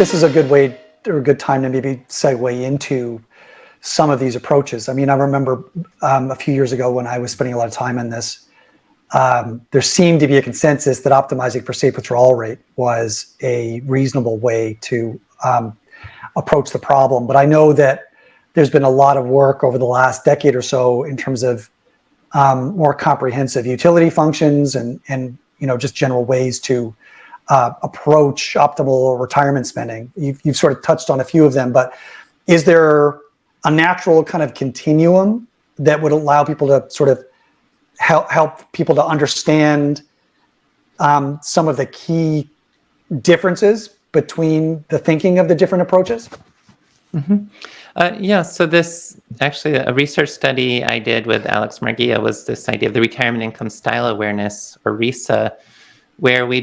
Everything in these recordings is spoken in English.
this is a good way or a good time to maybe segue into some of these approaches. I mean, I remember a few years ago when I was spending a lot of time on this, there seemed to be a consensus that optimizing for safe withdrawal rate was a reasonable way to approach the problem. But I know that there's been a lot of work over the last decade or so in terms of more comprehensive utility functions and just general ways to approach optimal retirement spending. You've sort of touched on a few of them, but is there a natural kind of continuum that would allow people to sort of help people to understand some of the key differences between the thinking of the different approaches? Yeah, so this actually a research study I did with Alex Margia was this idea of the retirement income style awareness, or RISA, where we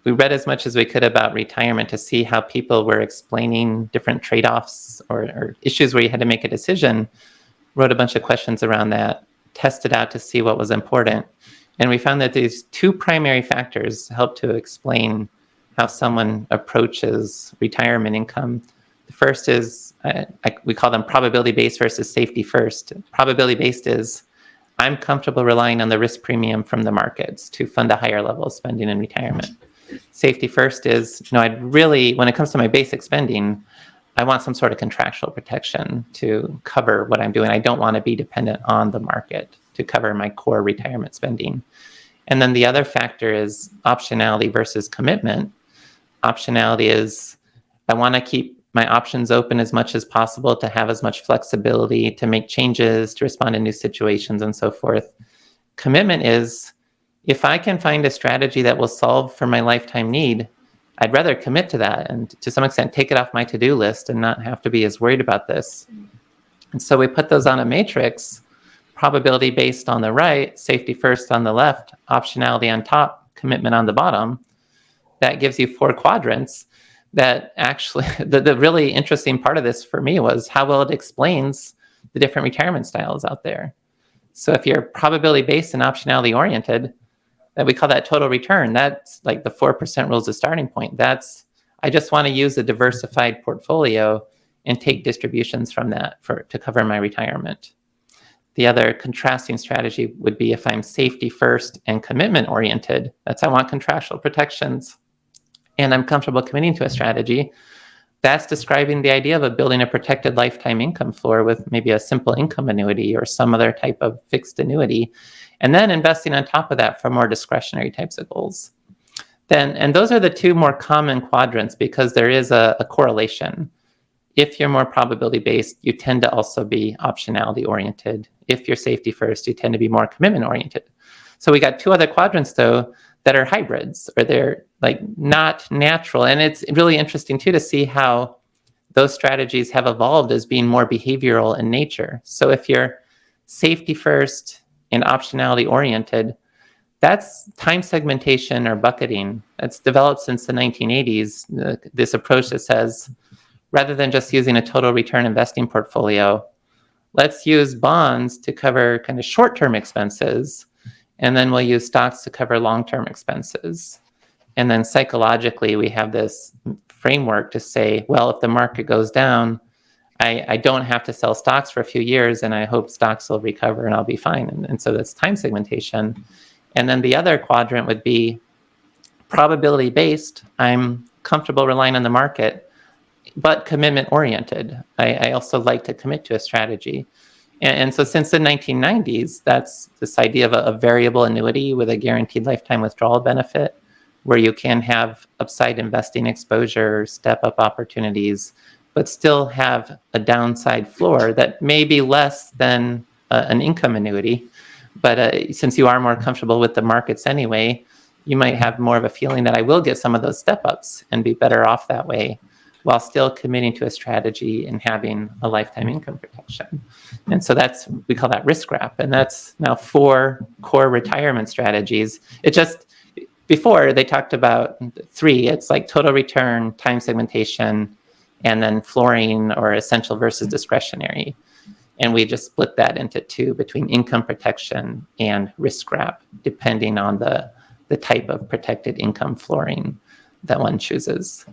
read as much as we could about retirement to see how people were explaining different trade-offs or issues where you had to make a decision, wrote a bunch of questions around that, tested out to see what was important. And we found that these two primary factors help to explain how someone approaches retirement income. The first is, we call them probability-based versus safety-first. Probability-based is, I'm comfortable relying on the risk premium from the markets to fund a higher level of spending in retirement. Safety-first is, I'd really, when it comes to my basic spending, I want some sort of contractual protection to cover what I'm doing. I don't want to be dependent on the market to cover my core retirement spending. And then the other factor is optionality versus commitment. Optionality is, I want to keep my options open as much as possible to have as much flexibility to make changes, to respond to new situations and so forth. Commitment is, if I can find a strategy that will solve for my lifetime need, I'd rather commit to that and to some extent take it off my to-do list and not have to be as worried about this. And so we put those on a matrix, probability based on the right, safety first on the left, optionality on top, commitment on the bottom. That gives you 4 quadrants. That actually, the really interesting part of this for me was how well it explains the different retirement styles out there. So if you're probability-based and optionality-oriented, that we call that total return. That's like the 4% rule is the starting point. That's, I just want to use a diversified portfolio and take distributions from that to cover my retirement. The other contrasting strategy would be if I'm safety first and commitment oriented. That's, I want contractual protections and I'm comfortable committing to a strategy. That's describing the idea of building a protected lifetime income floor with maybe a simple income annuity or some other type of fixed annuity, and then investing on top of that for more discretionary types of goals. And those are the 2 more common quadrants because there is a correlation. If you're more probability-based, you tend to also be optionality-oriented. If you're safety-first, you tend to be more commitment-oriented. So we got 2 other quadrants, though, that are hybrids, or they're like not natural. And it's really interesting, too, to see how those strategies have evolved as being more behavioral in nature. So if you're safety-first and optionality-oriented, that's time segmentation or bucketing. That's developed since the 1980s, this approach that says, rather than just using a total return investing portfolio, let's use bonds to cover kind of short-term expenses, and then we'll use stocks to cover long-term expenses. And then psychologically, we have this framework to say, well, if the market goes down, I don't have to sell stocks for a few years, and I hope stocks will recover and I'll be fine. And so that's time segmentation. And then the other quadrant would be probability-based. I'm comfortable relying on the market, but commitment-oriented. I also like to commit to a strategy. And so since the 1990s, that's this idea of a variable annuity with a guaranteed lifetime withdrawal benefit, where you can have upside investing exposure, step-up opportunities, but still have a downside floor that may be less than an income annuity. But since you are more comfortable with the markets anyway, you might have more of a feeling that I will get some of those step-ups and be better off that way, while still committing to a strategy and having a lifetime income protection. And so that's, we call that risk wrap. And that's now 4 core retirement strategies. It just, before they talked about 3, it's like total return, time segmentation, and then flooring or essential versus discretionary. And we just split that into 2 between income protection and risk wrap, depending on the type of protected income flooring that one chooses.